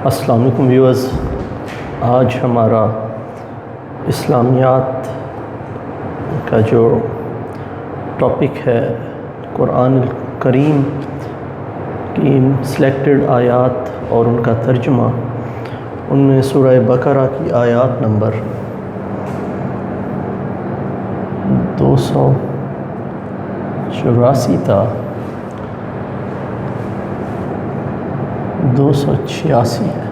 السلام علیکم ویورز، آج ہمارا اسلامیات کا جو ٹاپک ہے قرآن الکریم کی سلیکٹڈ آیات اور ان کا ترجمہ، ان میں سورہ بقرہ کی آیات نمبر 284 تا 286 ہے۔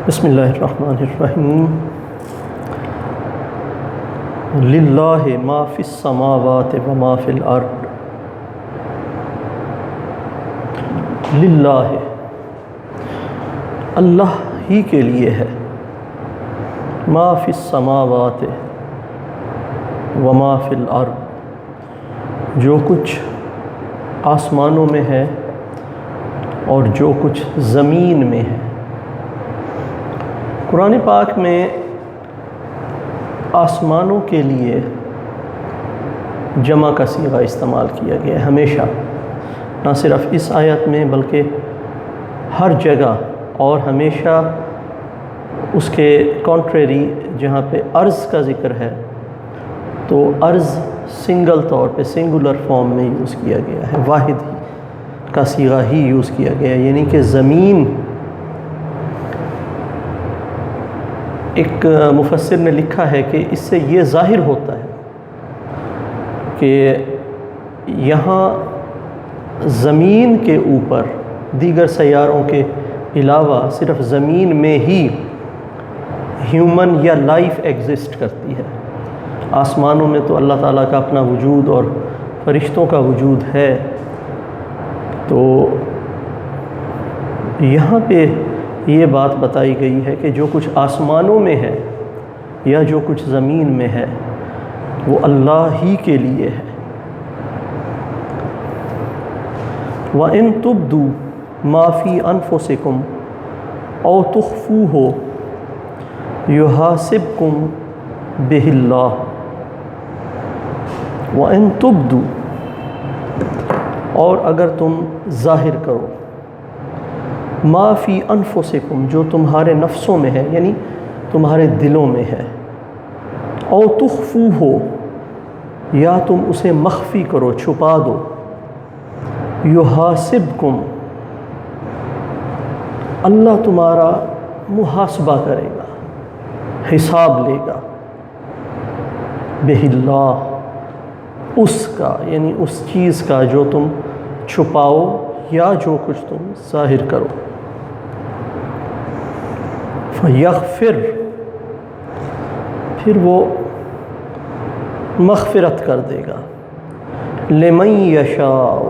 بسم اللہ الرحمن الرحیم۔ للہ ما فی السماوات و ما فی الارض۔ للہ، اللہ ہی کے لیے ہے، ما فی السماوات وما فی الارض، جو کچھ آسمانوں میں ہے اور جو کچھ زمین میں ہے۔ قرآن پاک میں آسمانوں کے لیے جمع کا صیغہ استعمال کیا گیا ہے ہمیشہ، نہ صرف اس آیت میں بلکہ ہر جگہ، اور ہمیشہ اس کے کانٹریری جہاں پہ عرض کا ذکر ہے تو عرض سنگل طور پہ سنگولر فارم میں یوز کیا گیا ہے، واحد ہی کا صیغہ ہی یوز کیا گیا ہے، یعنی کہ زمین۔ ایک مفسر نے لکھا ہے کہ اس سے یہ ظاہر ہوتا ہے کہ یہاں زمین کے اوپر دیگر سیاروں کے علاوہ صرف زمین میں ہی ہیومن یا لائف ایگزسٹ کرتی ہے۔ آسمانوں میں تو اللہ تعالیٰ کا اپنا وجود اور فرشتوں کا وجود ہے، تو یہاں پہ یہ بات بتائی گئی ہے کہ جو کچھ آسمانوں میں ہے یا جو کچھ زمین میں ہے وہ اللہ ہی کے لیے ہے۔ وَإِن تُبْدُوا مَا فِي أَنفُسِكُمْ أَوْ تُخْفُوهُ يُحَاسِبْكُم بِهِ اللَّهُ۔ وَإِن تُبْدُوا، اور اگر تم ظاہر کرو، ما فی انفسکم، جو تمہارے نفسوں میں ہے یعنی تمہارے دلوں میں ہے، او تخفوہ، یا تم اسے مخفی کرو، چھپا دو، یحاسبکم، اللہ تمہارا محاسبہ کرے گا، حساب لے گا، بہ اللہ، اس کا یعنی اس چیز کا جو تم چھپاؤ یا جو کچھ تم ظاہر کرو۔ فیغفر، پھر وہ مغفرت کر دے گا، لمن یشاء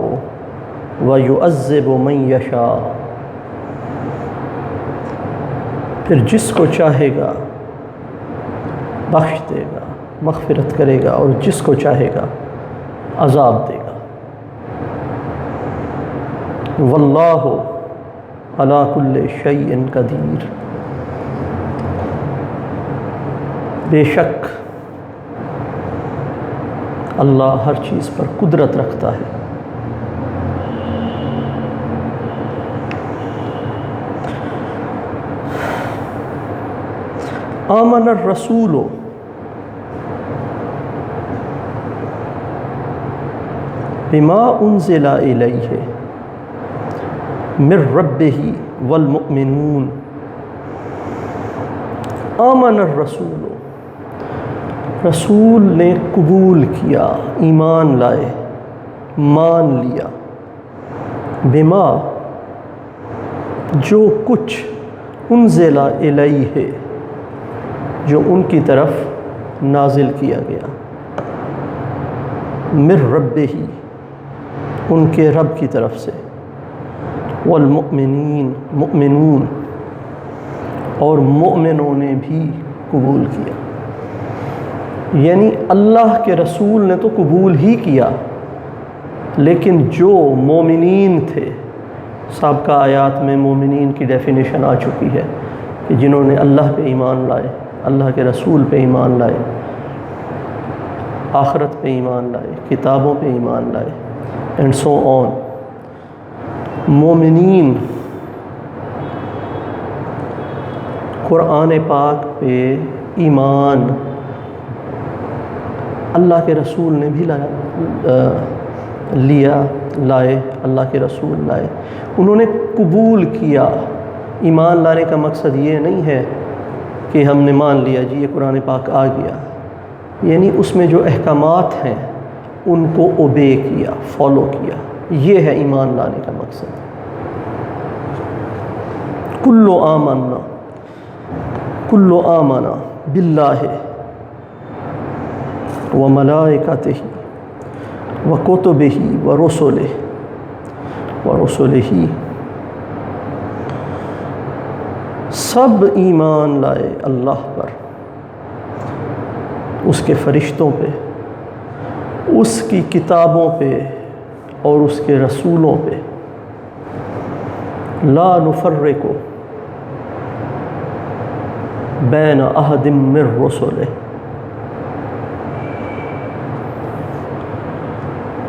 ویعذب من یشاء، پھر جس کو چاہے گا بخش دے گا، مغفرت کرے گا، اور جس کو چاہے گا عذاب دے گا۔ واللہ علی کل شیء قدیر، بے شک اللہ ہر چیز پر قدرت رکھتا ہے۔ آمن الرسول بما انزل الیہ من ربہ والمؤمنون۔ آمن الرسول، رسول نے قبول کیا، ایمان لائے، مان لیا، بما، جو کچھ انزل الیہ، جو ان کی طرف نازل کیا گیا، من ربہ، ان کے رب کی طرف سے، والمؤمنین، مؤمنون، اور مؤمنوں نے بھی قبول کیا، یعنی اللہ کے رسول نے تو قبول ہی کیا، لیکن جو مومنین تھے، سابقہ آیات میں مومنین کی ڈیفینیشن آ چکی ہے کہ جنہوں نے اللہ پہ ایمان لائے، اللہ کے رسول پہ ایمان لائے، آخرت پہ ایمان لائے، کتابوں پہ ایمان لائے، اینڈ سو آن۔ مومنین قرآن پاک پہ ایمان اللہ کے رسول نے بھی لائے، اللہ کے رسول لائے، انہوں نے قبول کیا۔ ایمان لانے کا مقصد یہ نہیں ہے کہ ہم نے مان لیا جی یہ قرآن پاک آ گیا، یعنی اس میں جو احکامات ہیں ان کو اوبے کیا، فالو کیا، یہ ہے ایمان لانے کا مقصد۔ کل آمنا باللہ وملائکتہ وکتبہ ورسلہ، سب ایمان لائے اللہ پر، اس کے فرشتوں پہ، اس کی کتابوں پہ اور اس کے رسولوں پہ۔ لا نفرق بین احد من رسلہ،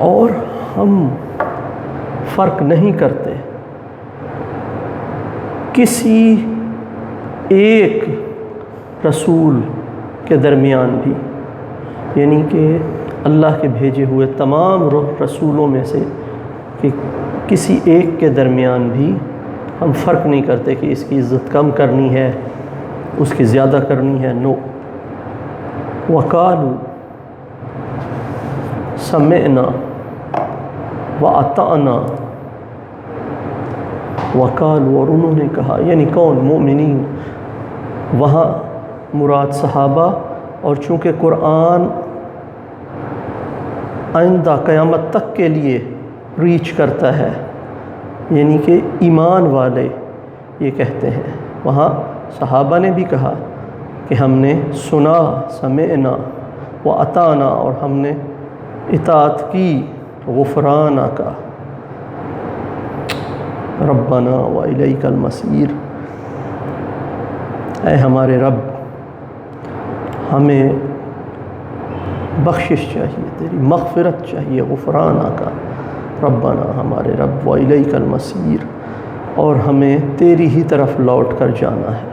اور ہم فرق نہیں کرتے کسی ایک رسول کے درمیان بھی، یعنی کہ اللہ کے بھیجے ہوئے تمام رسولوں میں سے کہ کسی ایک کے درمیان بھی ہم فرق نہیں کرتے کہ اس کی عزت کم کرنی ہے، اس کی زیادہ کرنی ہے، نو۔ وقالوا سمعنا وَأَطَعْنَا، وقالوا، اور انہوں نے کہا، یعنی کون؟ مومنین، وہاں مراد صحابہ، اور چونکہ قرآن آئندہ قیامت تک کے لیے ریچ کرتا ہے، یعنی کہ ایمان والے یہ کہتے ہیں، وہاں صحابہ نے بھی کہا کہ ہم نے سنا، سمعنا وَأَطَعْنَا، اور ہم نے اطاعت کی، غفرانک ربنا وإلیک المصیر، اے ہمارے رب ہمیں بخشش چاہیے، تیری مغفرت چاہیے، غفرانک ربنا ہمارے رب، وإلیک المصیر، اور ہمیں تیری ہی طرف لوٹ کر جانا ہے۔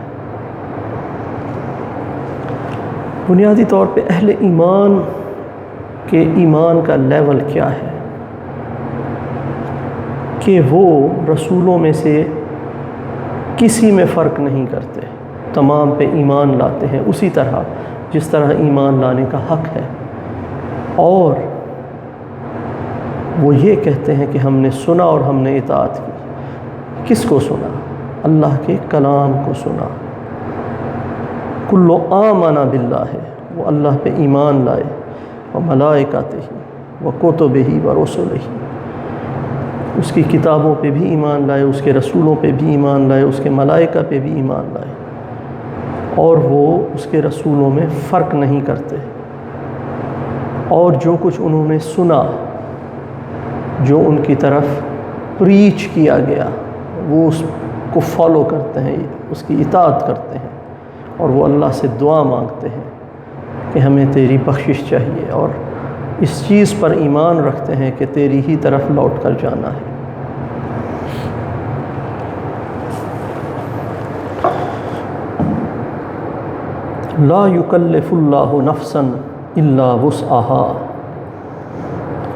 بنیادی طور پہ اہل ایمان کے ایمان کا لیول کیا ہے کہ وہ رسولوں میں سے کسی میں فرق نہیں کرتے، تمام پہ ایمان لاتے ہیں اسی طرح جس طرح ایمان لانے کا حق ہے، اور وہ یہ کہتے ہیں کہ ہم نے سنا اور ہم نے اطاعت کی۔ کس کو سنا؟ اللہ کے کلام کو سنا۔ کل آمن باللہ، وہ اللہ پہ ایمان لائے، وملائکتہ وکتبہ ورسلہ، اس کی کتابوں پہ بھی ایمان لائے، اس کے رسولوں پہ بھی ایمان لائے، اس کے ملائکہ پہ بھی ایمان لائے، اور وہ اس کے رسولوں میں فرق نہیں کرتے، اور جو کچھ انہوں نے سنا، جو ان کی طرف پریچ کیا گیا، وہ اس کو فالو کرتے ہیں، اس کی اطاعت کرتے ہیں، اور وہ اللہ سے دعا مانگتے ہیں کہ ہمیں تیری بخشش چاہیے، اور اس چیز پر ایمان رکھتے ہیں کہ تیری ہی طرف لوٹ کر جانا ہے۔ لا یکلف اللہ نفسا الا وسعها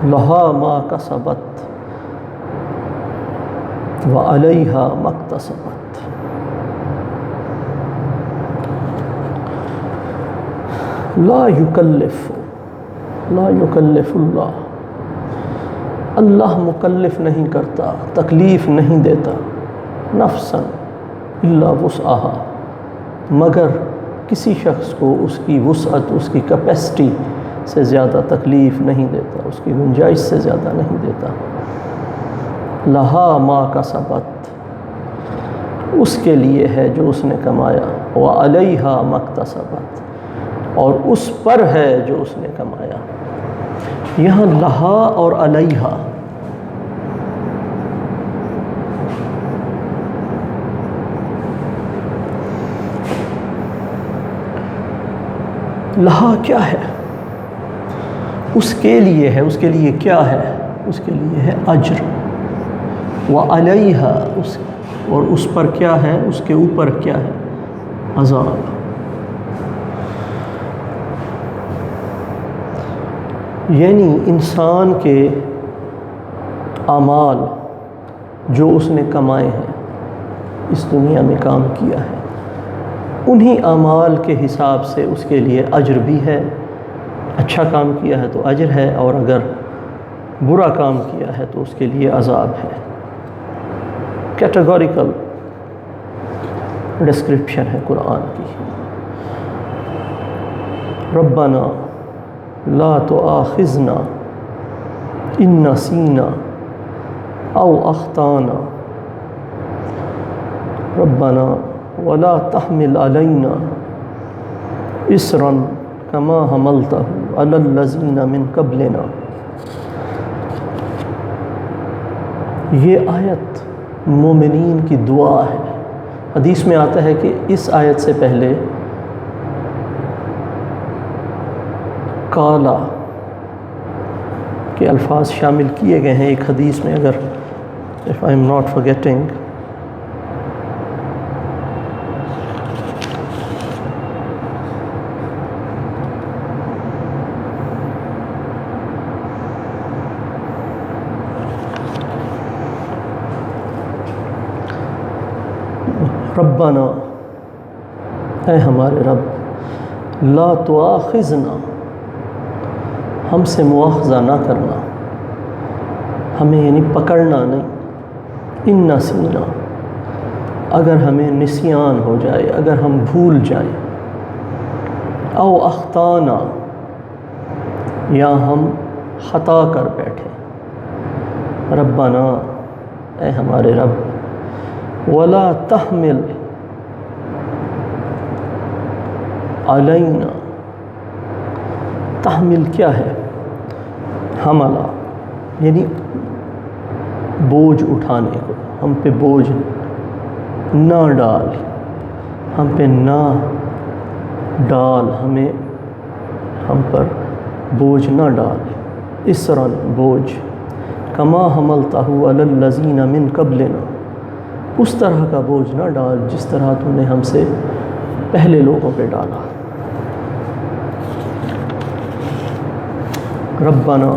لها ما کسبت وعلیہا ما اکتسبت۔ لا یکلف اللہ مکلف نہیں کرتا، تکلیف نہیں دیتا، نفسا الا وسعها، مگر کسی شخص کو اس کی وسعت، اس کی کیپیسٹی سے زیادہ تکلیف نہیں دیتا، اس کی گنجائش سے زیادہ نہیں دیتا۔ لہا ما کسبت، اس کے لیے ہے جو اس نے کمایا، وعلیہا ما اکتسبت، اور اس پر ہے جو اس نے کمایا۔ یہاں لہا اور علیہا لہا کیا ہے؟ اس کے لیے ہے. اس کے لیے کیا ہے؟ اس کے لیے ہے اجر. وعلیہا، اور اس پر کیا ہے؟ اس کے اوپر کیا ہے؟ عذاب. یعنی انسان کے اعمال جو اس نے کمائے ہیں، اس دنیا میں کام کیا ہے، انہی اعمال کے حساب سے اس کے لیے اجر بھی ہے. اچھا کام کیا ہے تو اجر ہے، اور اگر برا کام کیا ہے تو اس کے لیے عذاب ہے. کیٹیگوریکل ڈسکرپشن ہے قرآن کی. ربنا لا تؤاخذنا ان نسینا او اخطانا ربنا ولا تحمل علینا اسرا کما حملتہ علی الذین من قبلنا. یہ آیت مومنین کی دعا ہے. حدیث میں آتا ہے کہ اس آیت سے پہلے کالا کے الفاظ شامل کیے گئے ہیں ایک حدیث میں. اگر if I am not forgetting، ربنا، اے ہمارے رب، لا تؤاخذنا، ہم سے مواخذہ نہ کرنا، ہمیں یعنی پکڑنا نہیں. ان نسینا، اگر ہمیں نسیان ہو جائے، اگر ہم بھول جائیں. او اخطانا، یا ہم خطا کر بیٹھے. ربنا، اے ہمارے رب، ولا تحمل علینا، تحمل کیا ہے؟ حملہ، یعنی بوجھ اٹھانے کو. ہم پہ بوجھ نہ ڈال، ہم پہ نہ ڈال، ہم پر بوجھ نہ ڈال. اسرا، بوجھ. کما حملتہ علی الذین من قبلنا، اس طرح کا بوجھ نہ ڈال جس طرح تو نے ہم سے پہلے لوگوں پہ ڈالا. ربنا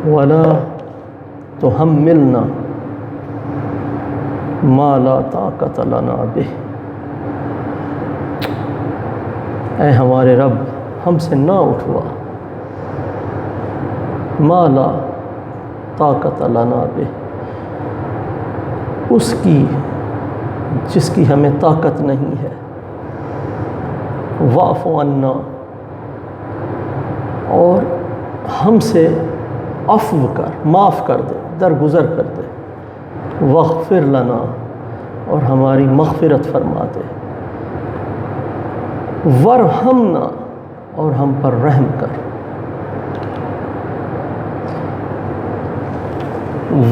ولا تحملنا ما لا طاقت لنا بہ، اے ہمارے رب، ہم سے نہ اٹھوا ما لا طاقت لنا بہ، اس کی جس کی ہمیں طاقت نہیں ہے. واعف عنا، اور ہم سے عفو کر، معاف کر دے، درگزر کر دے. واغفر لنا، اور ہماری مغفرت فرما دے. ورحمنا، اور ہم پر رحم کر.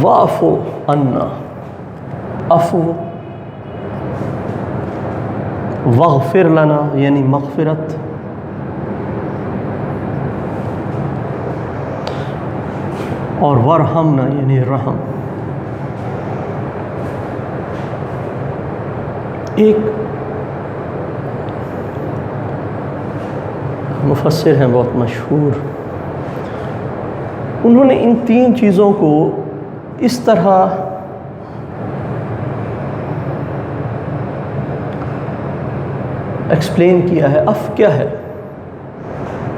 واعف عنا، عفو. واغفر لنا یعنی مغفرت. اور ورحمنا یعنی رحم. ایک مفسر ہیں بہت مشہور، انہوں نے ان تین چیزوں کو اس طرح ایکسپلین کیا ہے. عفو کیا ہے؟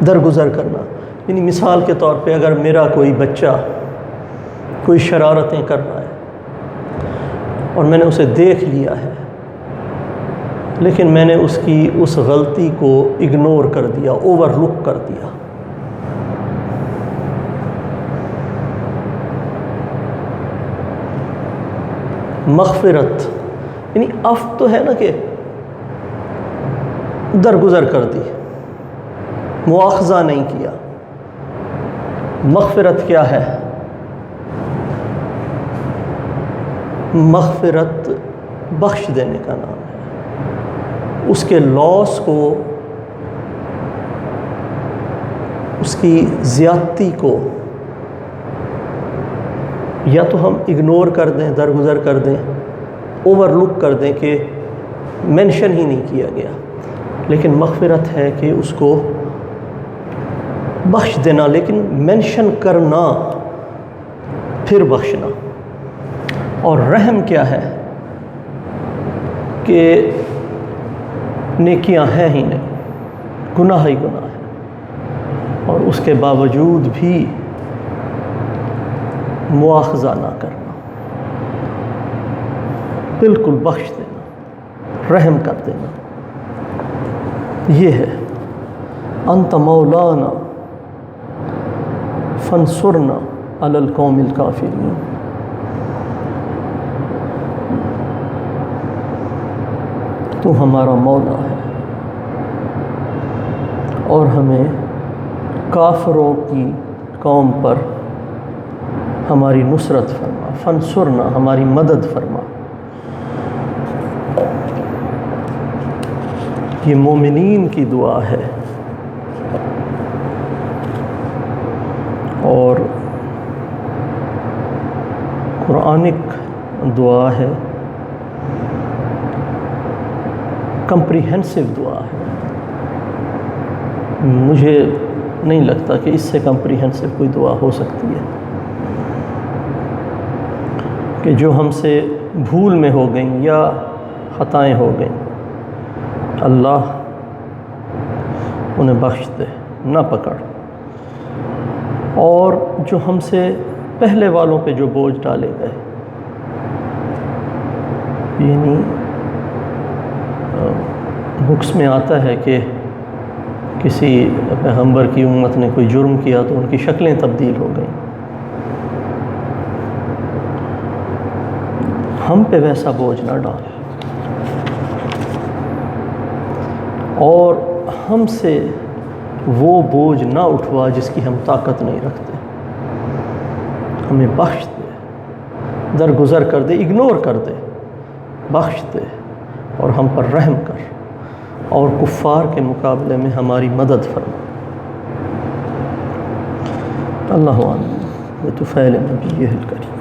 درگزر کرنا. یعنی مثال کے طور پہ اگر میرا کوئی بچہ کوئی شرارتیں کر رہا ہے اور میں نے اسے دیکھ لیا ہے، لیکن میں نے اس کی اس غلطی کو اگنور کر دیا، اوور لک کر دیا، مغفرت یعنی عفو تو ہے نا کہ درگزر کر دی، مواخذہ نہیں کیا. مغفرت کیا ہے؟ مغفرت بخش دینے کا نام ہے. اس کے لاس کو اس کی زیادتی کو یا تو ہم اگنور کر دیں، درگزر کر دیں، اوور لک کر دیں کہ مینشن ہی نہیں کیا گیا، لیکن مغفرت ہے کہ اس کو بخش دینا، لیکن مینشن کرنا پھر بخشنا۔ اور رحم کیا ہے کہ نیکیاں ہیں ہی نہیں، گناہ ہی گناہ ہے، اور اس کے باوجود بھی مواخذہ نہ کرنا، بالکل بخش دینا، رحم کر دینا۔ یہ ہے انت مولانا فانصرنا علی القوم الکافرین۔ تو ہمارا مولا ہے اور ہمیں کافروں کی قوم پر ہماری نصرت فرما، فانصرنا ہماری مدد فرما۔ یہ مومنین کی دعا ہے اور قرآنک دعا ہے، کمپریہنسو دعا ہے۔ مجھے نہیں لگتا کہ اس سے کمپریہنسو کوئی دعا ہو سکتی ہے، کہ جو ہم سے بھول میں ہو گئیں یا خطائیں ہو گئیں، اللہ انہیں بخش دے، نہ پکڑ، اور جو ہم سے پہلے والوں پہ جو بوجھ ڈالے گئے، یعنی بکس میں آتا ہے کہ کسی پیغمبر کی امت نے کوئی جرم کیا تو ان کی شکلیں تبدیل ہو گئیں، ہم پہ ویسا بوجھ نہ ڈال، اور ہم سے وہ بوجھ نہ اٹھوا جس کی ہم طاقت نہیں رکھتے۔ ہمیں بخش دے، درگزر کر دے، اگنور کر دے، بخش دے، اور ہم پر رحم کر، اور کفار کے مقابلے میں ہماری مدد فرما۔ اللہ آمین بطفیل نبیہ الکریم۔